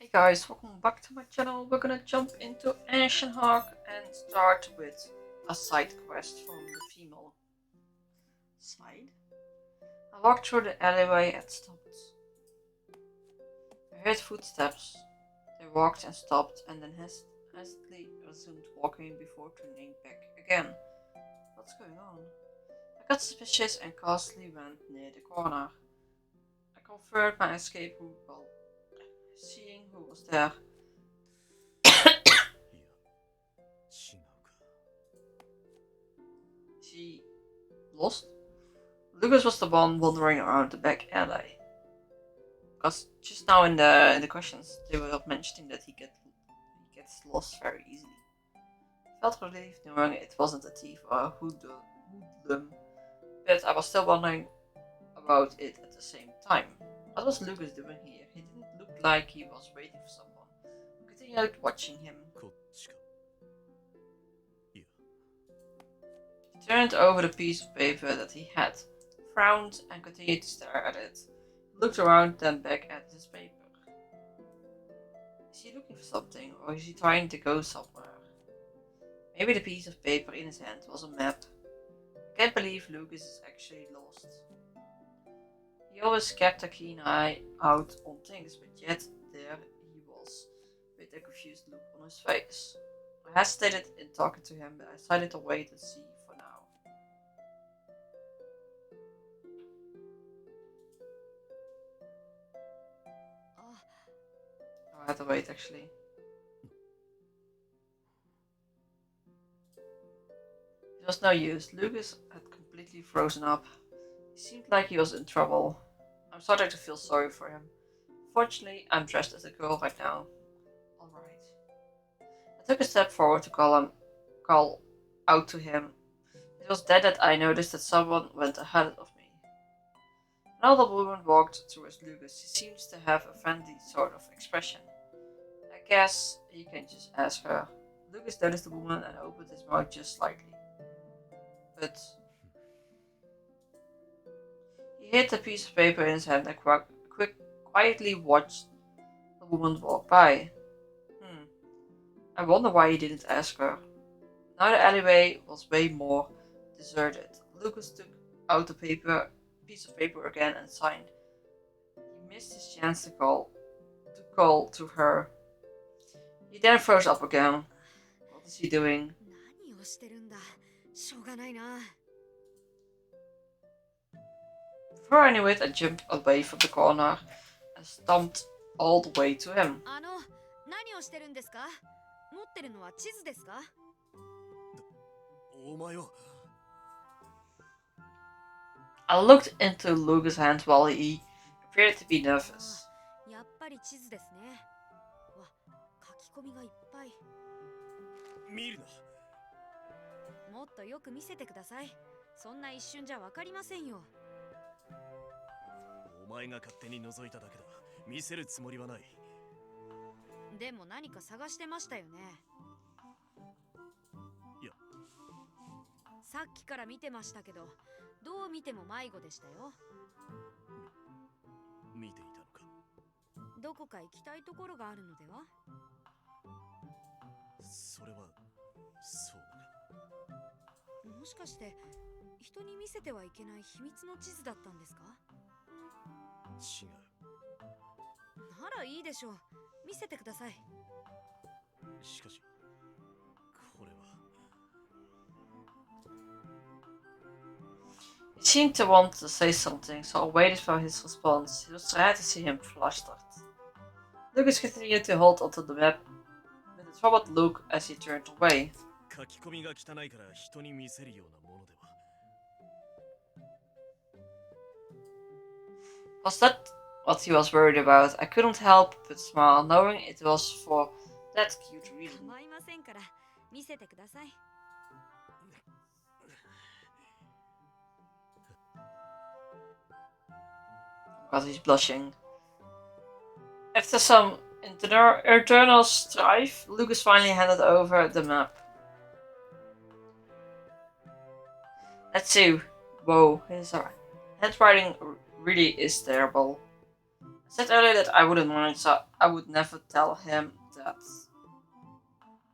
Hey guys, welcome back to my channel. We're gonna jump into Ashen and start with a side quest from the female side. I walked through the alleyway and stopped. I heard footsteps. They walked and stopped and then hastily resumed walking before turning back again. What's going on? I got suspicious and cautiously went near the corner. I confirmed my escape route while seeing who was there. She lost? Lucas was the one wandering around the back alley. Because just now in the questions they were mentioning that he gets lost very easily. I felt relieved knowing it wasn't a thief or a hoodlum, but I was still wondering about it at the same time. What was Lucas doing here? He didn't look like he was waiting for someone. I continued watching him. He turned over the piece of paper that he had, frowned, and continued to stare at it. He looked around, then back at his paper. Is he looking for something, or is he trying to go somewhere? Maybe the piece of paper in his hand was a map. I can't believe Lucas is actually lost. He always kept a keen eye out on things, but yet there he was, with a confused look on his face. I hesitated in talking to him, but I decided to wait and see for now. Oh, I had to wait actually. It was no use. Lucas had completely frozen up. He seemed like he was in trouble. I'm starting to feel sorry for him. Fortunately, I'm dressed as a girl right now. Alright. I took a step forward to call out to him. It was then that I noticed that someone went ahead of me. Another woman walked towards Lucas. She seems to have a friendly sort of expression. I guess you can just ask her. Lucas noticed the woman and opened his mouth just slightly. But he hid the piece of paper in his hand and quietly watched the woman walk by. I wonder why he didn't ask her. Now the alleyway was way more deserted. Lucas took out the piece of paper again and signed. He missed his chance to call to her. He then froze up again. What is he doing? Before I knew it, I jumped away from the corner and stomped all the way to him. I looked into Lucas' hand while he appeared to be nervous. He seemed to want to say something, so I waited for his response. It was sad to see him flustered. Lucas continued to hold onto the map with a troubled look as he turned away. Was that what he was worried about? I couldn't help but smile, knowing it was for that cute reason. God, he's blushing. After some internal strife, Lucas finally handed over the map. Let's see. Whoa, his handwriting really is terrible. I said earlier that I wouldn't mind, so I would never tell him that.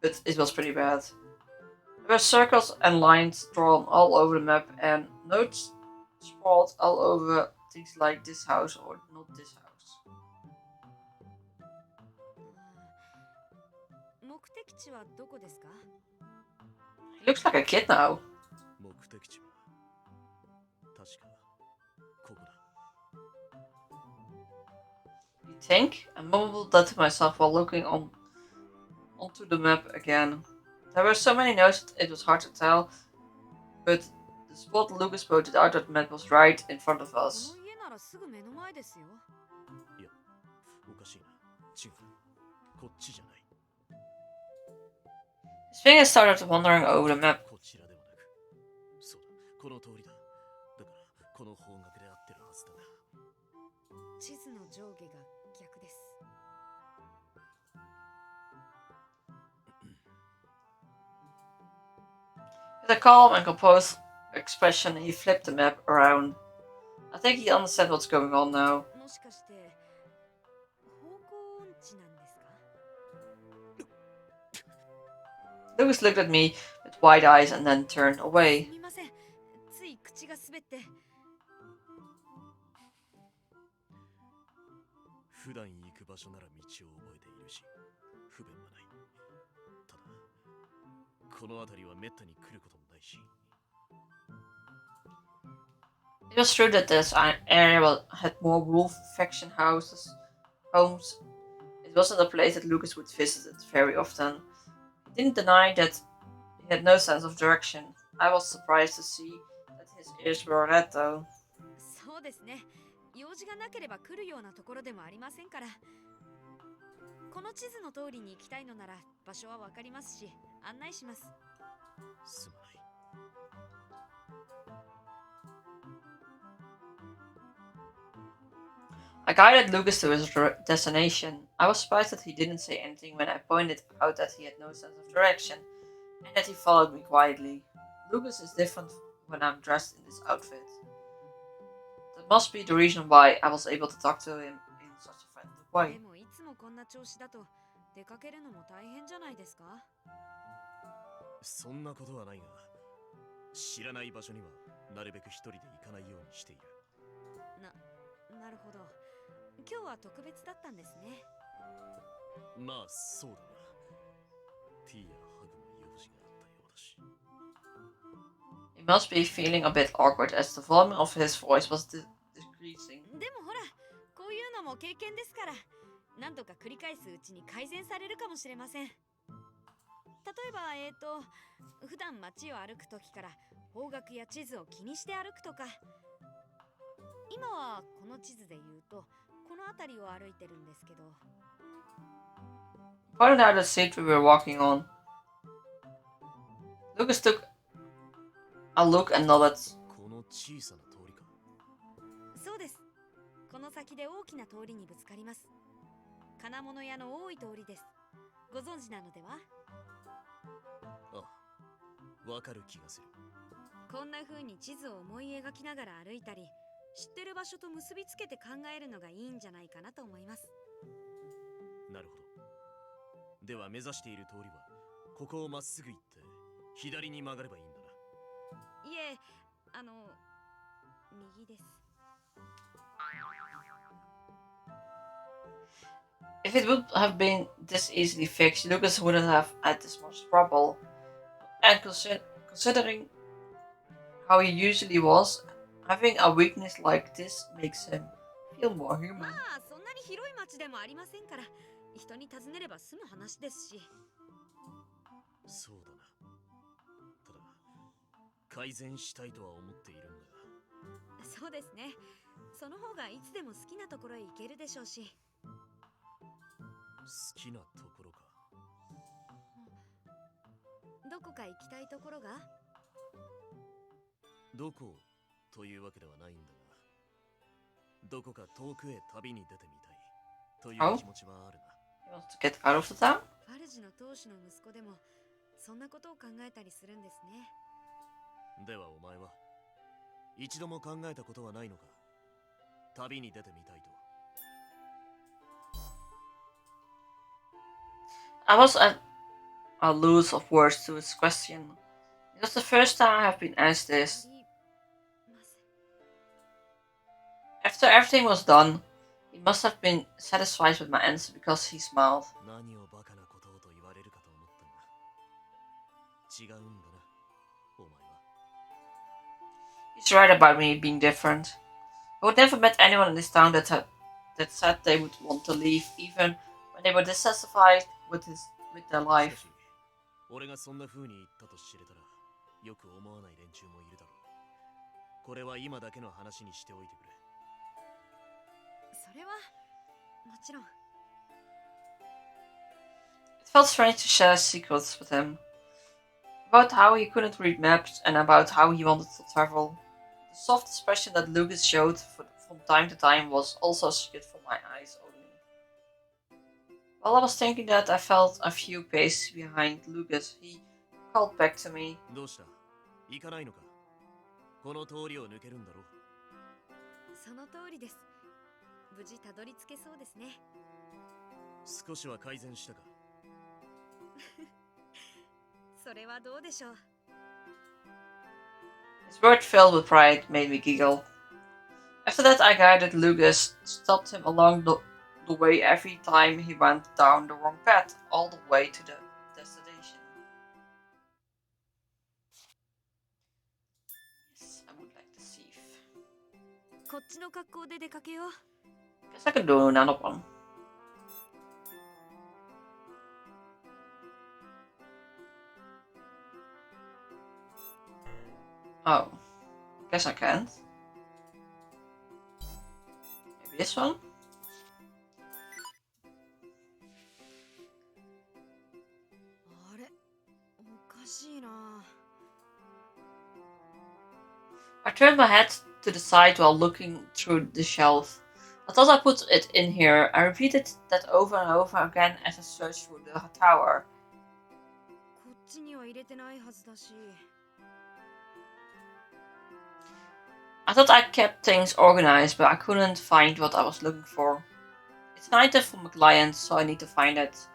But it was pretty bad. There were circles and lines drawn all over the map, and notes sprawled all over things like this house or not this house. 目的地はどこですか？ He looks like a kid now. 目的地は確かここだ。 You think? I mumbled that to myself while looking onto the map again. There were so many notes that it was hard to tell, but the spot Lucas pointed out that map was right in front of こ us. の家ならすぐ目の前ですよ。いや、おかしいな。違う。こっちじゃない。 His fingers started wandering over the map. こちらではなく、そうだ、この通りだ。だからこの方角で合ってるはずだな。地図の上下が逆です。 With a calm and composed expression, he flipped the map around. I think he understands what's going on now. もしかして方向音痴なんですか？ Lucas looked at me with wide eyes and then turned away. すみません。つい口が滑って。普段行く場所なら道を覚えているし、不便はない。ただ、この辺りはめったに来ることもないし。 It was true that this area had more wolf faction homes. It wasn't a place that Lucas would visit very often. He didn't deny that he had no sense of direction. I was surprised to see that his ears were red though. そうですね。用事がなければ来るようなところでもありませんから。この地図の通りに行きたいのなら場所はわかりますし、案内します。すまない。 I guided Lucas to his destination. I was surprised that he didn't say anything when I pointed out that he had no sense of direction, and that he followed me quietly. Lucas is different when I'm dressed in this outfit. That must be the reason why I was able to talk to him in such a friendly で way. もいつもこんな調子だと出かけるのも大変じゃないですか？そんなことはないが、知らない場所にはなるべく一人で行かないようにしている。なるほど。今日は特別だったんですね。まあそうだな。ティーやハグの用事があったようだし。 He must be feeling a bit awkward as the volume of his voice was decreasing. でもほら、こういうのも経験ですから、何度か繰り返すうちに改善されるかもしれません。例えば、普段街を歩くときから方角や地図を気にして歩くとか。今はこの地図で言うと、この辺りを歩いてるんですけど。Pointed out the street we were walking on. Lucas took a look and nodded. この小さな通りか。そうです。この先で大きな通りにぶつかります。金物屋の多い通りです。ご存知なのでは？あ、わかる気がする。こんな風に地図を思い描きながら歩いたり、知ってる場所と結びつけて考えるのがいいんじゃないかなと思います。なるほど。では目指している通りは、ここをまっすぐ行って左に曲がればいいんだな。いえ、右です。If it would have been this easily fixed, Lucas wouldn't have had this much trouble. And considering how he usually was, having a weakness like this makes him feel more human. まあ、そんなに広い町でもありませんから、人に尋ねれば済む話ですし。そうだな。ただ、改善したいとは思っているんだ。そうですね。その方がいつでも好きなところへ行けるでしょうし。好きなところか。どこか行きたいところが？どこというわけではないんだが、どこか遠くへ旅に出てみたいという気持ちはあるな。He wants to get out of the town? ファルジの当主の息子でもそんなことを考えたりするんですね。ではお前は一度も考えたことはないのか？旅に出てみたいと。I was at a loss of words to his question. It was the first time I have been asked this. After everything was done, he must have been satisfied with my answer because he smiled. 何をバカなことをと言われるかと思ったが、違うんだな、お前は。He's right about me being different. I would never met anyone in this town that said they would want to leave, even when they were dissatisfied with their しか life. し、俺がそんな風に言ったと知れたら、よく思わない連中もいるだろう。これは今だけの話にしておいてくれ。それはもちろん。 It felt strange to share secrets with him. About how he couldn't read maps and about how he wanted to travel. The soft expression that Lucas showed from time to time was also a secret from my eyes only. While I was thinking that, I felt a few paces behind Lucas. He called back to me. どうした？行かないのか？この通りを抜けるんだろう。その通りです。無事たどり着けそうですね。少しは改善したか？それはどうでしょう。 His word filled with pride made me giggle. After that, I guided Lucas, stopped him along the way every time he went down the wrong path, all the way to the destination. Yes, I would like to see. こっちの格好で出かけよう。 Guess I could do another one. Oh, guess I can't. Maybe this one? I turned my head to the side while looking through the shelf. I thought I put it in here. I repeated that over and over again as I searched through the tower. こっちには入れてないはずだし。 I thought I kept things organized, but I couldn't find what I was looking for. It's an item from a client, so I need to find it.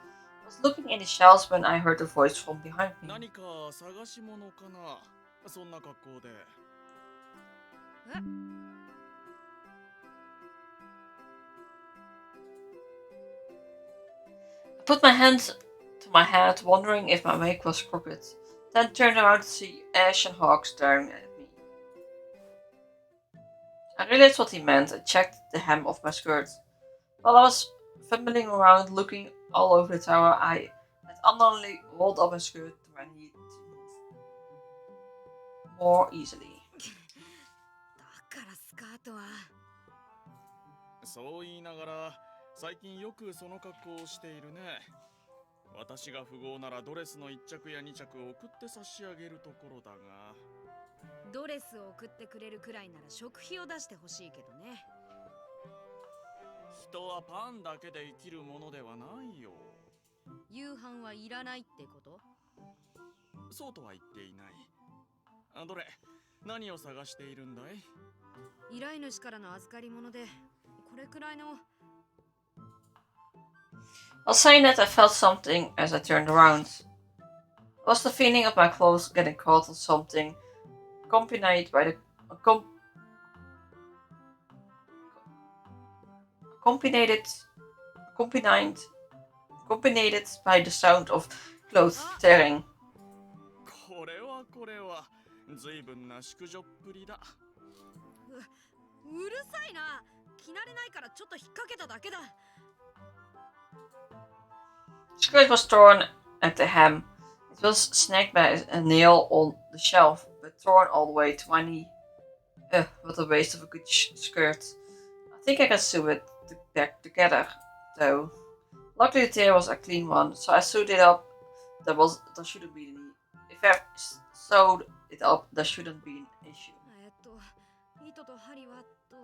I was looking in the shelves when I heard a voice from behind me. 何か探し物かな？そんな格好で。え？ I put my hand to my head, wondering if my wig was crooked, then turned around to see Ashen staring at me. I realized what he meant and checked the hem of my skirt. While I was fumbling around looking all over the tower, I had unknowingly rolled up my skirt to my knee to move more easily. だからスカートは。そう言いながら、最近よくその格好をしているね。私が富豪ならドレスの1着や2着を送って差し上げるところだが。ドレスを送ってくれるくらいなら食費を出してほしいけどね。人はパンだけで生きるものではないよ。夕飯はいらないってこと？そうとは言っていない。どれ、何を探しているんだい？依頼主からの預かり物で、これくらいの。 While saying that, I felt something as I turned around. It was the feeling of my clothes getting caught on something, accompanied by the accompanied by the sound of clothes tearing. これは、ずいぶんな淑女っぷりだ。うるさいな。着慣れないからちょっと引っ掛けただけだ。 The skirt was torn at the hem. It was snagged by a nail on the shelf, but torn all the way to my knee. What a waste of a good skirt. I think I can sew it back together, though. Luckily the tear was a clean one, so I sewed it up. There shouldn't be any. If I sewed it up, there shouldn't be an issue. 糸と針はと。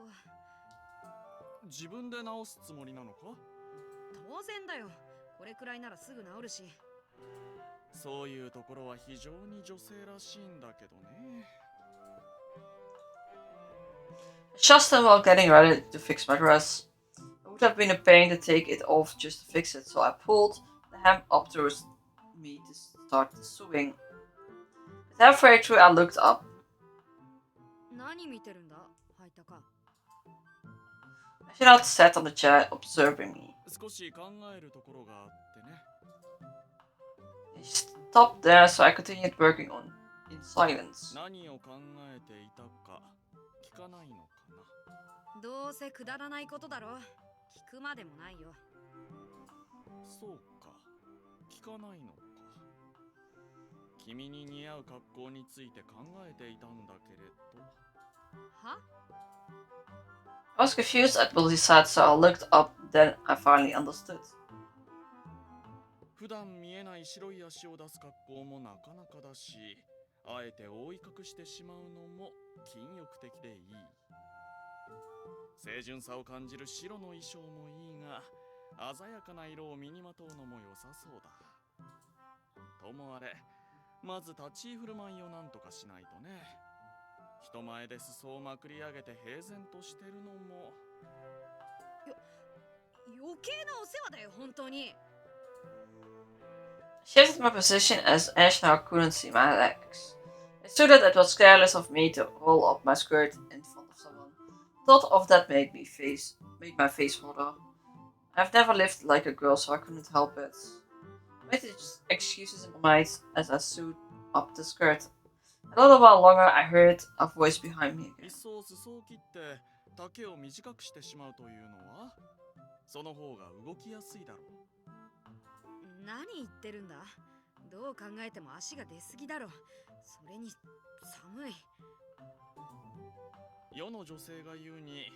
自分で直すつもりなのか？当然だよ。これくらいならすぐ治るし。そういうところは非常に女性らしいんだけどね。I shoved him while getting ready to fix my dress. It would have been a pain to take it off just to fix it, so I pulled the hem up towards me to start sewing. But halfway through, I looked up. 何見てるんだハイタカ。 She now sat on the chair, observing me. 少し考えるところがあってね。 She stopped there, so I continued working on in silence. 何を考えていたか聞かないのかな。どうせくだらないことだろ。聞くまでもないよ。そうか、聞かないのか。君に似合う格好について考えていたんだけれど。は？ I was confused at what he said, so I looked up. Then I finally understood. 普段見えない白い足を出す格好もなかなかだし、あえて覆い隠してしまうのも禁欲的でいい。清純さを感じる白の衣装もいいが、鮮やかな色を身にまとうのも良さそうだ。ともあれ、まず立ち居振る舞いをなんとかしないとね。人前で裾をまくり上げて平然としてるのも。余計なお世話だよ本当に。 Shifted my position as Ash now couldn't see my legs. I stood that it was careless of me to roll up my skirt in front of someone. Thought of that made my face water. I've never lived like a girl, so I couldn't help it. I made excuses in my mind as I sewed up the skirt. A little while longer, I heard a voice behind me いっ again. そ裾を切って丈を短くしてしまうというのは、その方が動きやすいだろう。何言ってるんだ。どう考えても足が出すぎだろ。それに寒い。世の女性が言うに、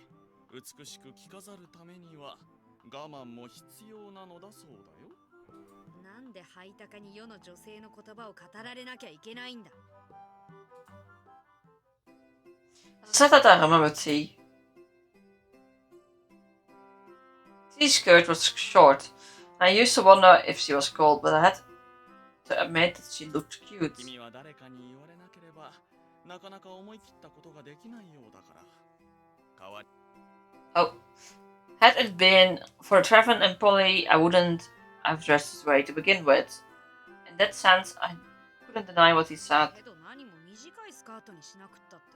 美しく着飾るためには我慢も必要なのだそうだよ。なんでハイタカに世の女性の言葉を語られなきゃいけないんだ。 As I said that, I remembered T's skirt was short. I used to wonder if she was cold, but I had to admit that she looked cute. 君は誰かに言われなければ、なかなか思い切ったことができないようだから。代わり。 Oh, had it been for Trevor and Polly, I wouldn't have dressed this way to begin with. In that sense, I couldn't deny what he said. けど何も短いスカートにしなくったって。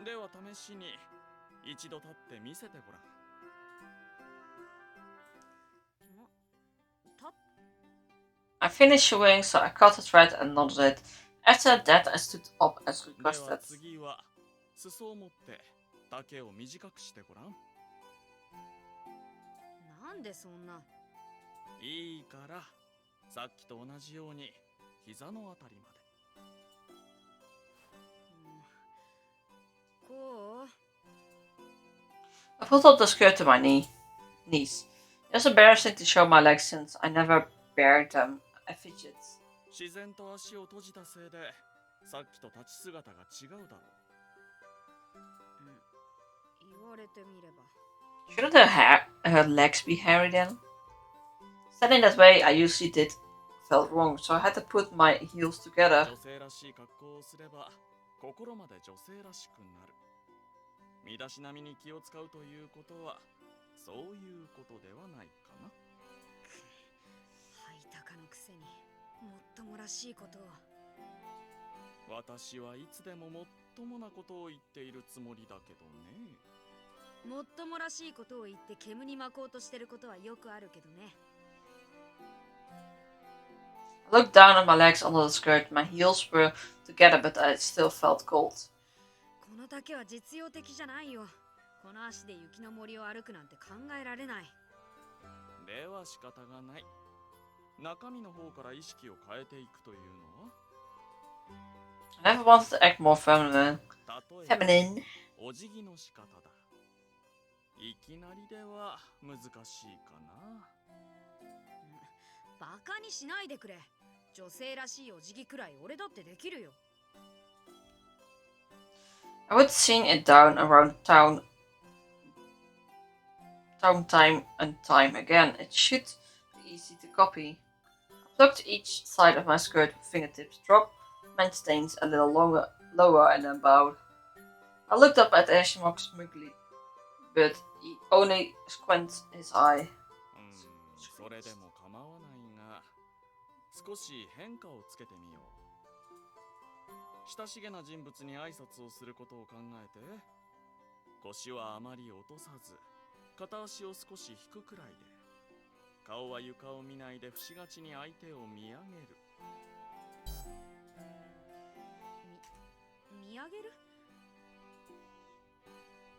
では試しに一度立って見せてごらん。 I finished chewing, so I cut the thread and knotted it. After that, I stood up as では requested. 次は裾を持って丈を短くしてごらん。なんでそんな。いいから、さっきと同じように膝のあたりまで。こう I pulled up the skirt to my knees. It was embarrassing to show my legs since I never bared them. I fidgeted. 自然と足を閉じたせいで、さっきと立ち姿が違うだろう。言われてみれば。 Shouldn't her legs be hairy then? Standing that way, I usually felt wrong, so I had to put my heels together. 女性らしい格好をすれば、心まで女性らしくなる。身だしなみに気を使うということは、そういうことではないかな。ハイタカのくせにもっともらしいことを。私はいつでももっともなことを言っているつもりだけどね。もっともらしいことを言って煙に巻こうとしてることはよくあるけどね。 I looked down at my legs under the skirt. My heels were together, but I still felt cold. この丈は実用的じゃないよ。この足で雪の森を歩くなんて考えられない。では仕方がない。中身の方から意識を変えていくというのは、 I never wanted to act more feminine. 例えば Feminine. お辞儀の仕方だ。いきなりでは難しいかな。バカにしないでくれ。女性らしいお辞儀くらい俺だってできるよ。 I would sing it down around town time and time again. It should be easy to copy. I plucked each side of my skirt with fingertips, dropped my stains a little lower, and then bowed. I looked up at Ashen smugly, but he only squinted his eye. それでも構わないが、少し変化をつけてみよう。親しげな人物に挨拶をすることを考えて、腰はあまり落とさず、片足を少し引くくらいで、顔は床を見ないで不しがちに相手を見上げる。見上げる？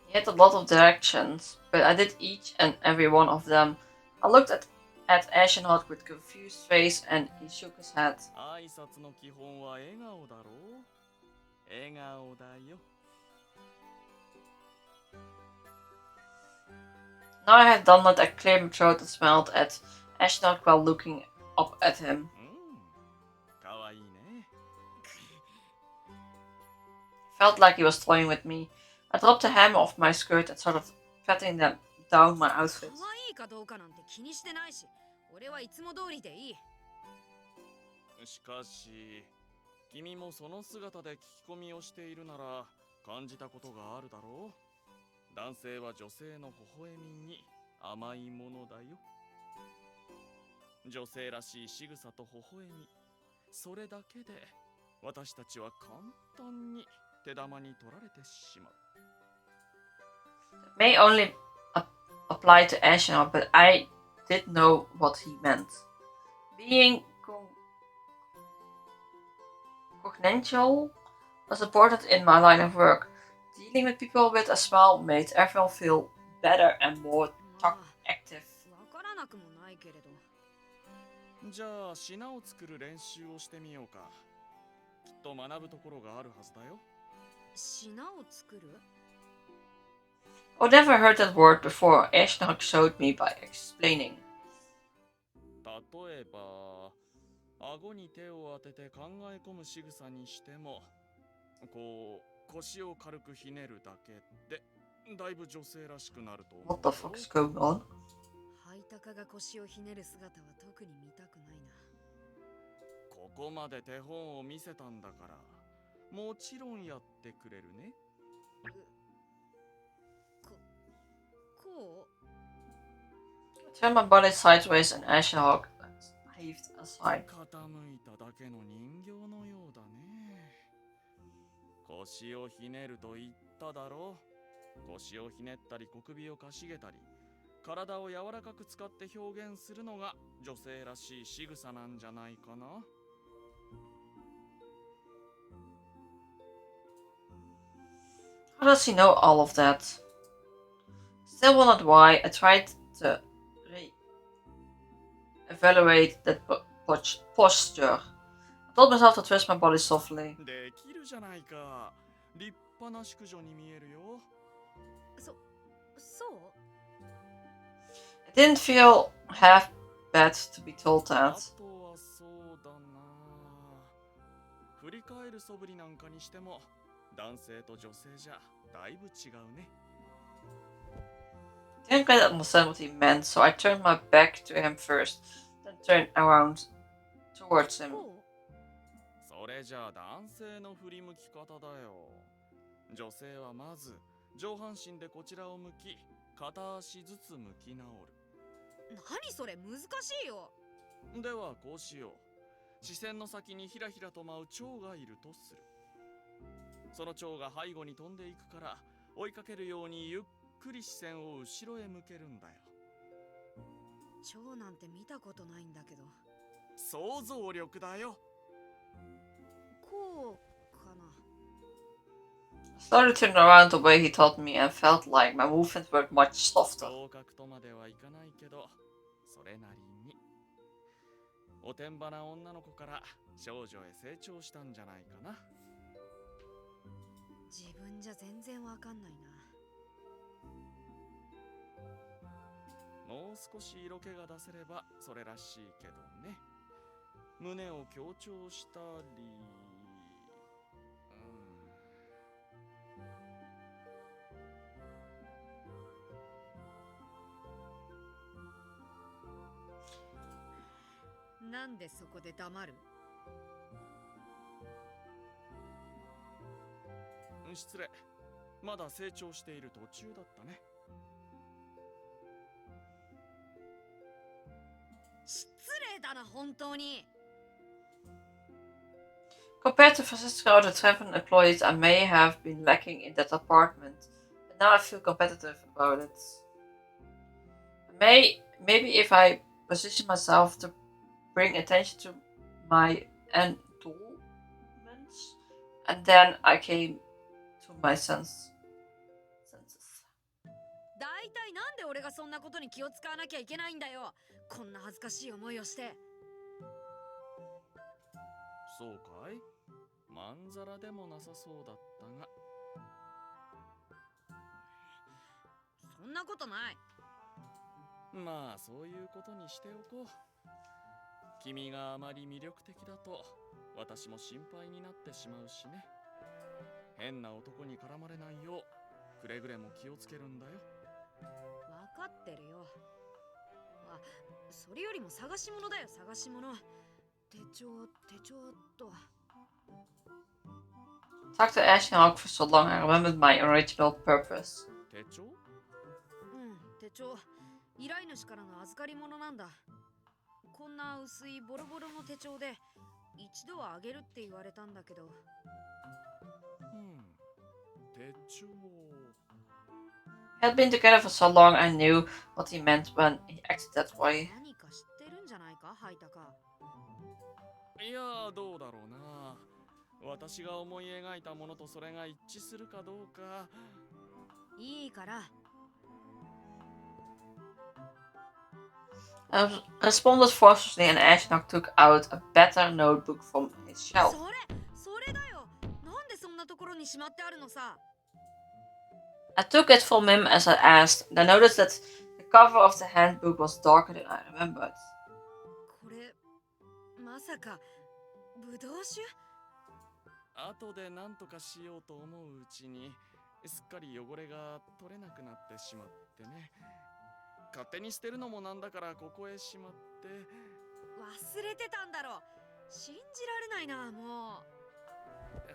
He had a lot of directions, but I did each and every one of them. I looked at Ashen with confused face and he shook his head. 挨拶の基本は笑顔だろう。笑顔だよ。Now I had done that, I cleared my throat and smiled at Ashen while looking up at him. かわいいね。 Felt like he was toying with me. I dropped the hem of my skirt and started patting them down my 可 outfit. 愛いかどうかなんて気にしてないし、俺はいつも通りでいい。しかし、君もその姿で聞き込みをしているなら感じたことがあるだろう。男性は女性の微笑みに甘いものだよ。女性らしい仕草と微笑み、それだけで私たちは簡単に手玉に取られてしまう。It may only apply to Ashen, but I did know what he meant. Being congenial was important in my line of work. Dealing with people with a smile made everyone feel better and more まあ、 active. わからなくもないけれど。じゃあ品を作る練習をしてみようか。きっと学ぶところがあるはずだよ。品を作る？ I never heard that word before. Ashen showed me by explaining. 例えば、顎に手を当てて考え込む仕草にしても、こう腰を軽くひねるだけでだいぶ女性らしくなると思う。 What the fuck is going on? ハイタカが腰をひねる姿は特に見たくないな。ここまで手本を見せたんだから、もちろんやってくれるね。こう？ I turned my body sideways and Ashen heaved a sigh. 傾いただけの人形のようだね。腰をひねると言っただろう。腰をひねったり小首をかしげたり、体を柔らかく使って表現するのが女性らしい仕草なんじゃないかな。How does he know all of that? Still wondered why. I tried to evaluate that posture. I told myself to twist my body softly. できるじゃないか。立派な淑女に見えるよ。そう？ It didn't feel half bad to be told あ that. とはそうだな。振り返る素振りなんかにしても、男性と女性じゃだいぶ違うね。I didn't quite understand what he meant, so I turned my back to him first, then turned around towards him. こそれじゃあ男性の振り向き方だよ。女性はまず上半身でこちらを向き、片足ずつ向き直る。何それ難しいよ。ではこうしよう。視線の先にひらひらと舞う蝶がいるとする。その蝶が背後に飛んでいくから、追いかけるようにゆっくり視線を後ろへ向けるんだよ。蝶なんて見たことないんだけど。想像力だよ。こうかな。 I slowly turned around the way he told me and felt like my movements were much softer. 合格とまではいかないけど、それなりに。おてんばな女の子から少女へ成長したんじゃないかな。自分じゃ全然わかんないな。もう少し色気が出せればそれらしいけどね。胸を強調したり、なんでそこで黙る？失礼。まだ成長している途中だったね。えたな本当に。 Compared to Francisco, the Trevor employees, I may have been lacking in that apartment, but now I feel competitive about it. Maybe if I position myself to bring attention to my endowments, and then I came to my senses. だいたいなんで俺がそんなことに気を使わなきゃいけないんだよ。こんな恥ずかしい思いをして。そうかい？まんざらでもなさそうだったが。そんなことない。まあそういうことにしておこう。君があまり魅力的だと私も心配になってしまうしね。変な男に絡まれないようくれぐれも気をつけるんだよ。わかってるよ。あ、それよりも探し物だよ探し物。手帳と。 Talked to Ashen Hawk for so long, I remembered my original purpose. 手帳？手帳。依頼主からの預かり物なんだ。こんな薄いボロボロの手帳で一度はあげるって言われたんだけど。手帳。We had been together for so long, I knew what he meant when he acted that way. 何か知ってるんじゃないか、ハイタカ。いやどうだろうな。私が思い描いたものとそれが一致するかどうか。いいから。I responded forcefully, and Ashnok took out a better notebook from his shelf. それだよ。なんでそんなところにしまってあるのさ。I took it from him as I asked, and I noticed that the cover of the handbook was darker than I remembered. これ、まさか、ぶどう酒？後で何とかしようと思ううちにすっかり汚れが取れなくなってしまってね。勝手に捨てるのもなんだからここへしまって。忘れてたんだろ。信じられないな、もう。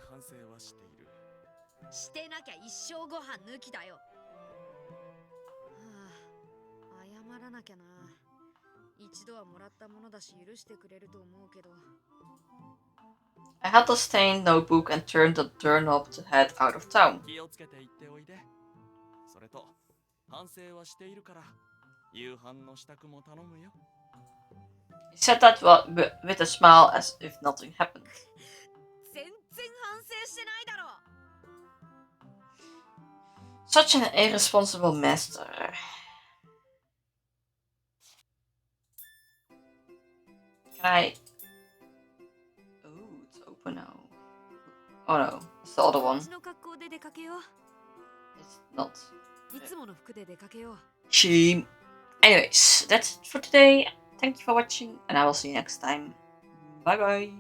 反省はしている。してなきゃ一生ご飯抜きだよ。はあ、謝らなきゃな。一度はもらったものだし許してくれると思うけど。I had the stained notebook and turned the doorknob to head out of town. 気をつけて行っておいで。それと反省はしているから夕飯の支度も頼むよ。 He said that with a smile as if nothing happened. 全然反省してないだろ。 Such an irresponsible master. Can I... Oh, it's open now. Oh no, it's the other one. うちの格好で出かけよう。 It's not. いつもの服で出かけよう。 She... Anyways, that's it for today. Thank you for watching, and I will see you next time. Bye bye.